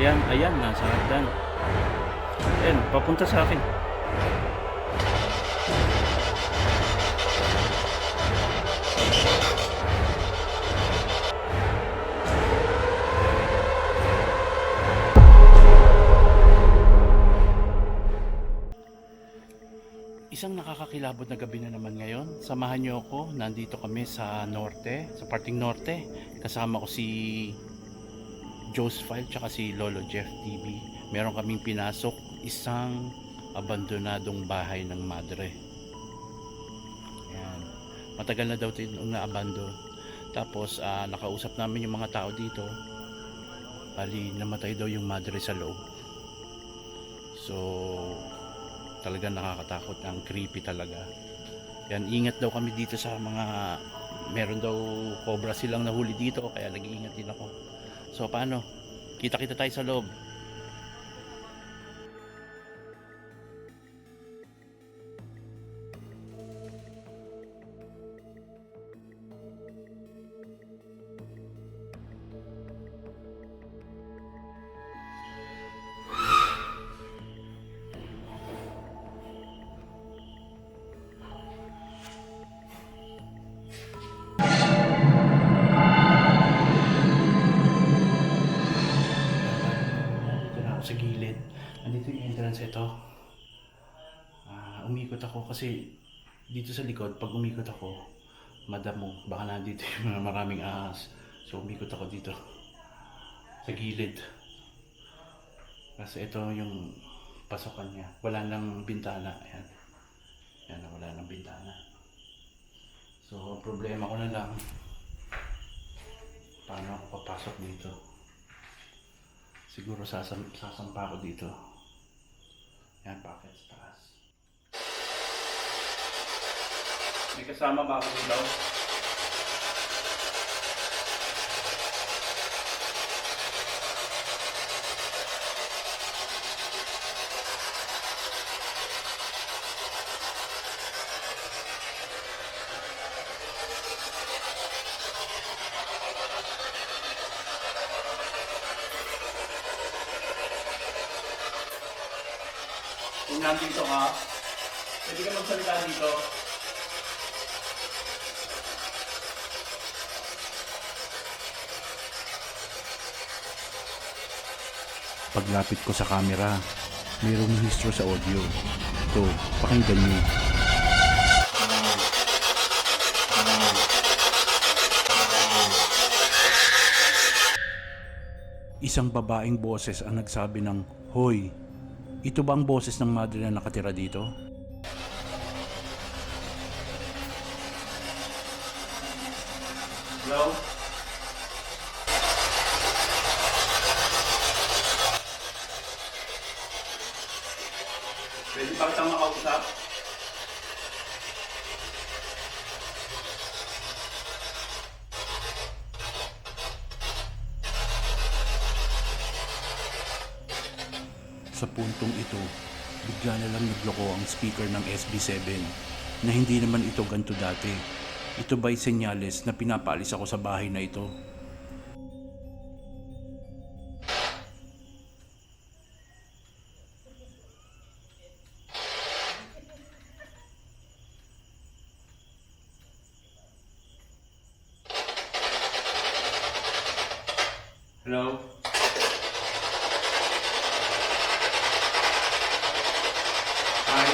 Ayan, ayan, nasa hagdan. Ayan, papunta sa akin. Isang nakakakilabot na gabi na naman ngayon. Samahan niyo ako. Nandito kami sa norte, sa parting norte. Kasama ko si Joe's File tsaka si Lolo Jeff TV. Meron kaming pinasok isang abandonadong bahay ng madre. Ayan. Matagal na daw ito na-abandon. Tapos nakausap namin yung mga tao dito. Bali, namatay daw yung madre sa loob. So, talagang nakakatakot, ang creepy talaga. Yan, ingat daw kami dito sa mga, meron daw cobra silang nahuli dito, kaya nag-iingat din ako. So paano, kita-kita tayo sa loob. Sa gilid. Andito yung entrance ito. Umikot ako kasi dito sa likod, pag umikot ako, madamo. Baka nandito yung mga maraming ahas. So umikot ako dito. Sa gilid. Kasi ito yung pasokan niya. Wala nang bintana. Ayan. Ayan, wala nang bintana. So problema ko na lang, paano ako papasok dito. Siguro sasampa ako dito. Yan, bakit sa taas. May kasama ba ako dito? Kung nandito ka, pwede ka magsalita dito. Paglapit ko sa camera, mayroong histro sa audio. Ito, pakinggan niyo. Isang babaeng boses ang nagsabi ng, "Hoy, ito ba ang boses ng madre na nakatira dito?" Hello? Pwede pa kitang makausap? Sa puntong ito, bigla na lang nagloko ang speaker ng SB7 na hindi naman ito ganito dati. Ito ba'y senyales na pinapaalis ako sa bahay na ito? Hello? Hi?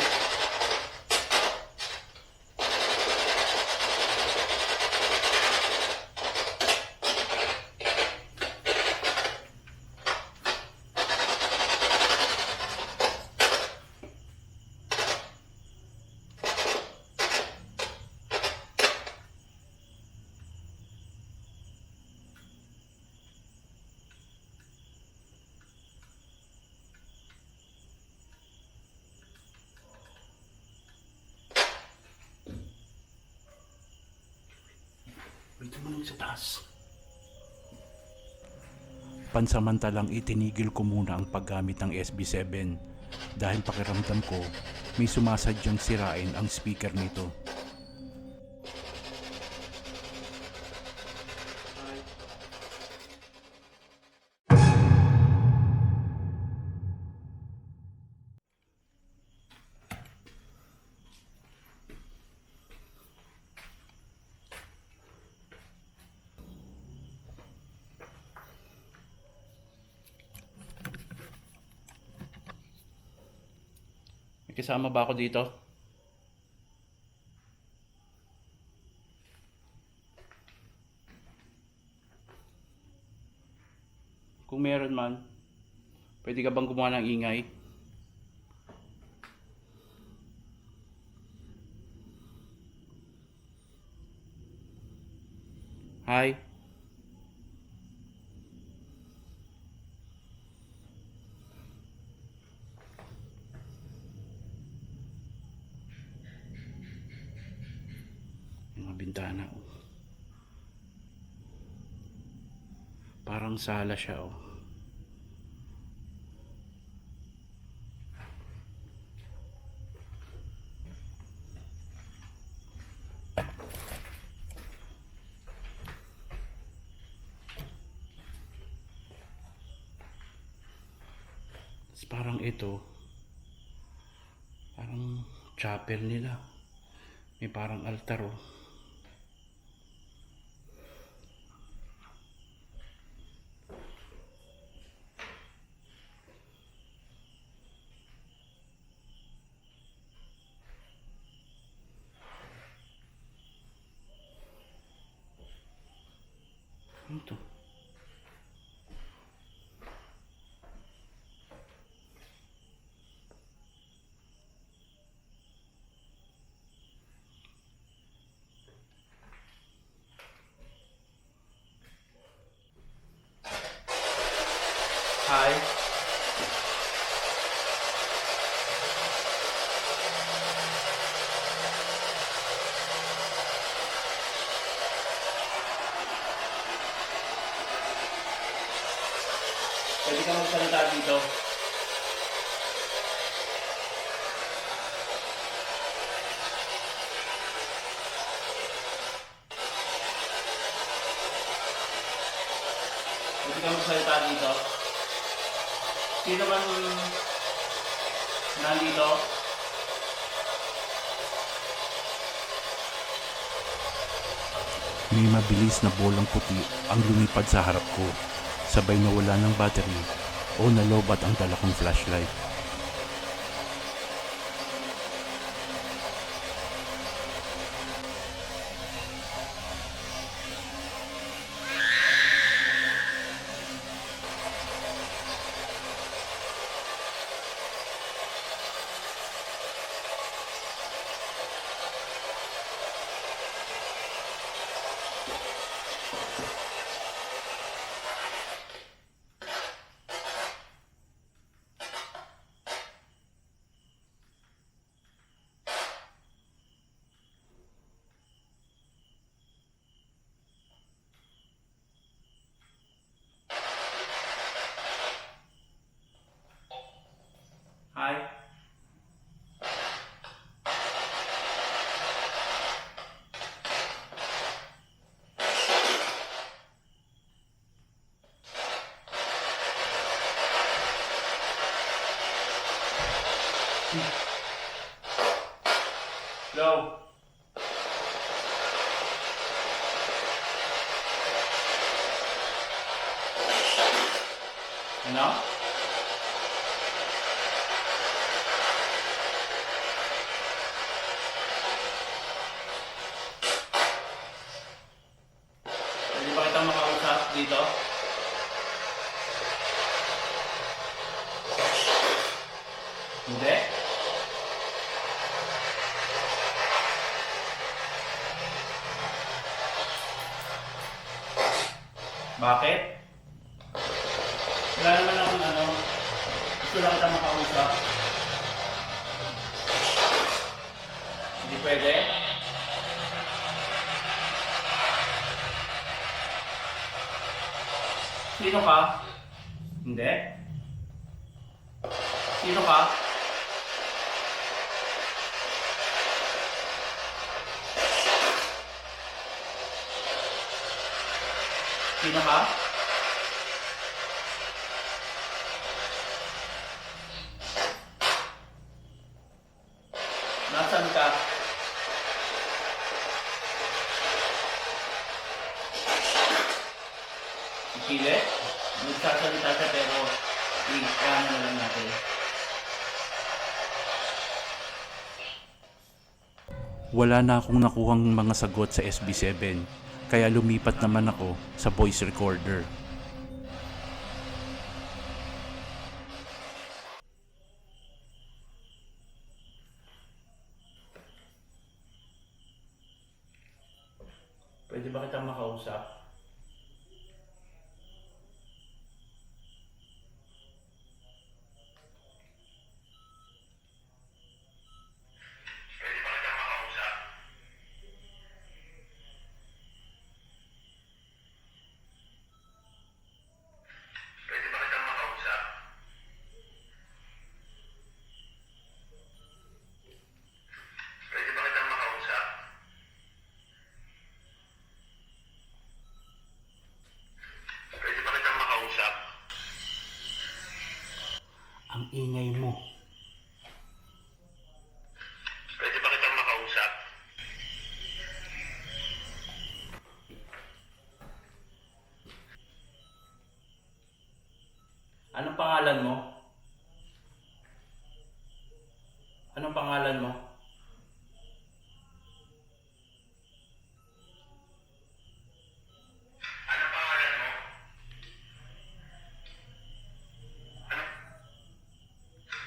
May tumunog sa taas. Pansamantalang itinigil ko muna ang paggamit ng SB7 dahil pakiramdam ko may sumasadyang sirain ang speaker nito. kasama ba ako dito? Kung meron man, pwede ka bang gumawa ng ingay? Hi. Yung mga bintana. Oh. Parang sala siya. Oh. Parang ito, parang chapel nila. May parang altar oh. Ano to? Hi. Pwede ka magsalita dito. Pwede ka magsalita dito. Sino man nandito? May mabilis na bolang puti ang lumipad sa harap ko. Sabay nawala ng battery o nalobat ang dala kong flashlight. Hi. Hello. Ano? Pwede ba kitang makausap dito? Hindi? Bakit? Wala naman akong ano. Gusto lang kita makausap. Hindi pwede? Sino ka? Hindi? Sino ka? Sino ka? Nasaan ka? Ikile? Nagsasalita siya pero i-ano na lang natin. Wala na akong nakuhang mga sagot sa SB7, kaya lumipat naman ako sa voice recorder. Pwede ba kitang makausap? Ang ingay mo. Pwede ba kitang makausap? Anong pangalan mo? Anong pangalan mo? Anong pangalan mo?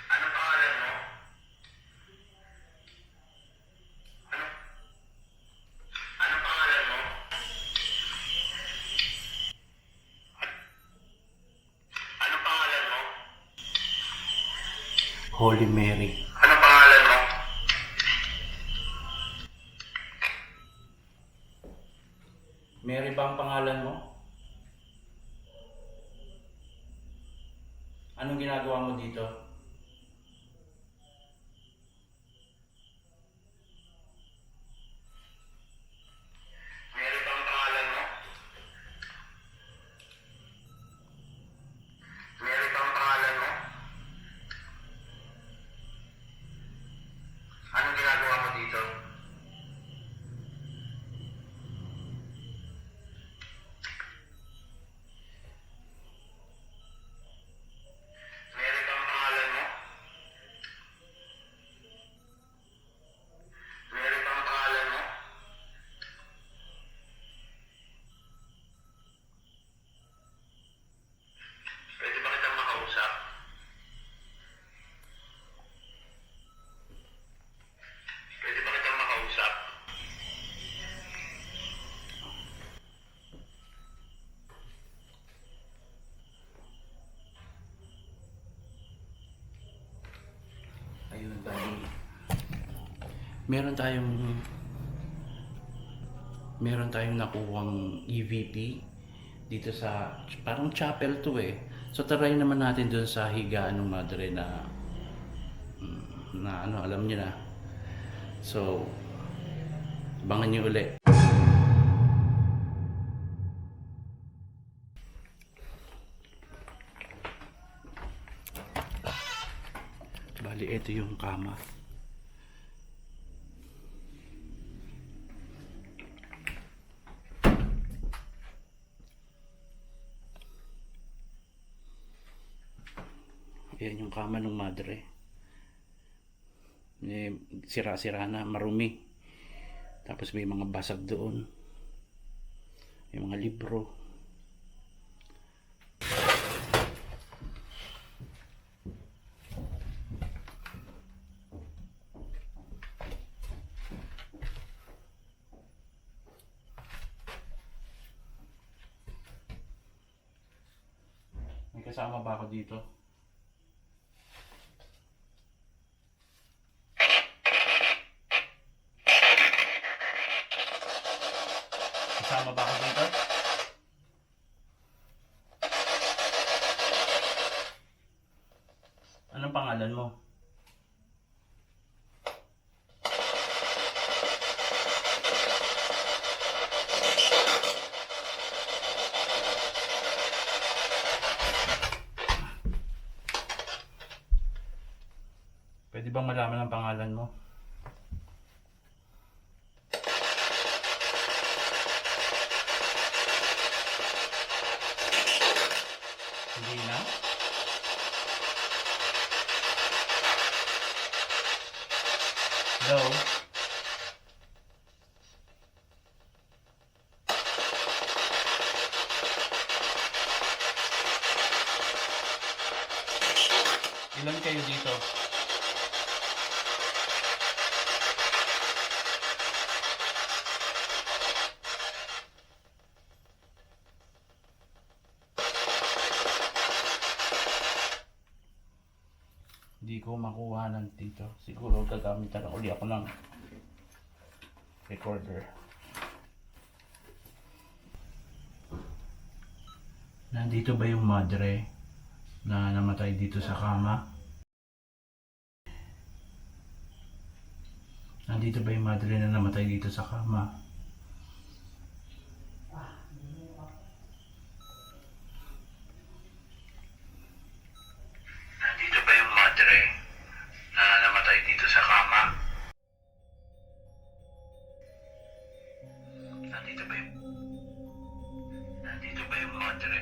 Anong pangalan mo? Anong pangalan mo? Anong pangalan mo? Holy Mary. Anong pangalan mo? Mary ba ang pangalan mo? Anong ginagawa mo dito? Mary ba ang pangalan mo? Mary ba ang pangalan mo? Anong ginagawa mo dito? Mary ba ang pangalan mo? Mary ba ang pangalan mo? Pwede ba kitang makausap? Pwede ba kitang makausap? Ayun, bali. Meron tayong nakuhang EVP dito sa parang chapel to eh. So try naman natin doon sa higaan ng madre na ano, alam niyo na. So abangan niyo uli. Bali, ito yung kama. Yan yung kama ng madre. Sira-sira na, marumi. Tapos may mga basag doon. May mga libro. May kasama ba ako dito? Kasama ba ako dito? Anong pangalan mo? Pwede bang malaman ang pangalan mo? Hindi na? Hello? Ilan kayo dito? Hindi ko makuha ng dito. Siguro gagamitan na uli ako ng recorder. Nandito ba yung madre na namatay dito sa kama? Nandito ba yung madre na namatay dito sa kama? Nandito ba yung madre na namatay dito sa kama? Nandito ba yung madre?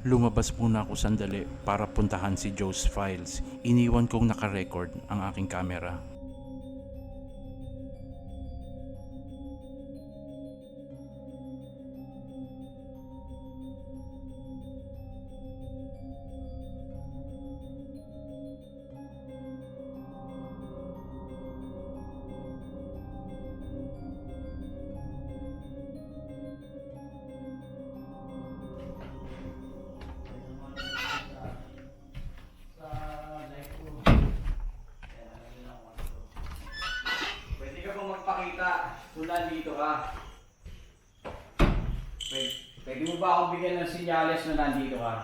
Lumabas muna ako sandali para puntahan si Joe's Files. Iniwan kong nakarecord ang aking camera. Pwede ka bang magpakita kung nandito ka? Pwede mo ba akong bigyan ng sinyales na nandito ka?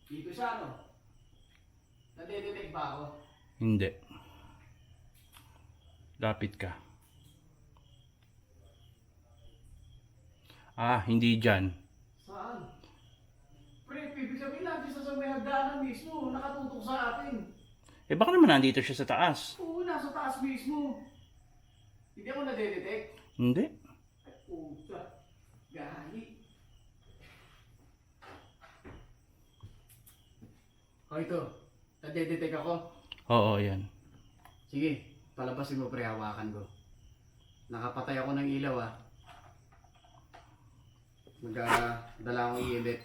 Dito siya, ano? Nadedetect ba ako? Hindi. Lapit ka. Hindi dyan. Saan? Pre, ibig sabihin natin sa may hagdanan mismo, nakatutok sa atin. Baka naman nandito siya sa taas. Oo, nasa taas mismo. Hindi ako nadedetect. Hindi. Ay, puta. Gahi. O ito, nadedetect ako. Oo, yan. Sige, palabasin mo pre, hawakan ko. Nakapatay ako ng ilaw ah. Magdala akong i-edit.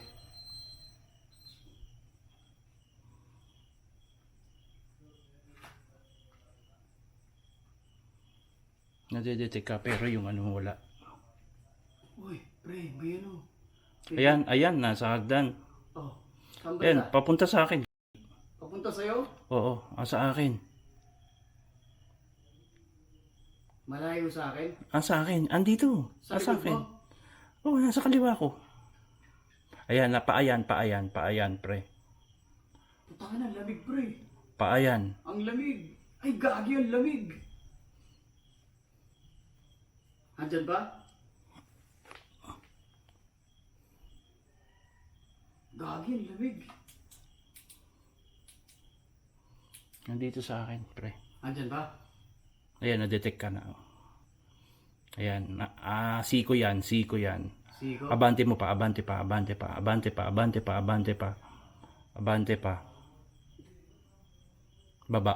Nadedetect ka pero yung ano wala. Uy, pre, may ano. Ayan, nasa hagdan. Oh, saan ba Ayan, na? papunta sa akin. Papunta sa'yo? Oo, sa akin. Malayo sa akin? Sa akin. Andito. Sa Sa likod akin. mo? Oo, nasa kaliwa ko. Ayan, paayan, pre. Puta ka na, lamig pre. Paayan. Ang lamig. Ay, gagi ang lamig. Andyan ba? Gagi ang lamig. Nandito sa akin, pre. Andyan ba? Ayan, na-detect ka na. Ayan, siko yan. Siko? Abante mo pa, abante pa. Baba.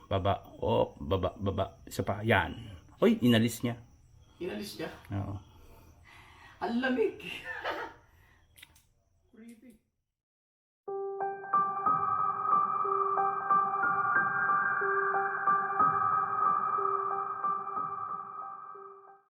Baba. Isa pa, yan. Uy, inalis niya. Inalis niya? Oo. Ang lamig.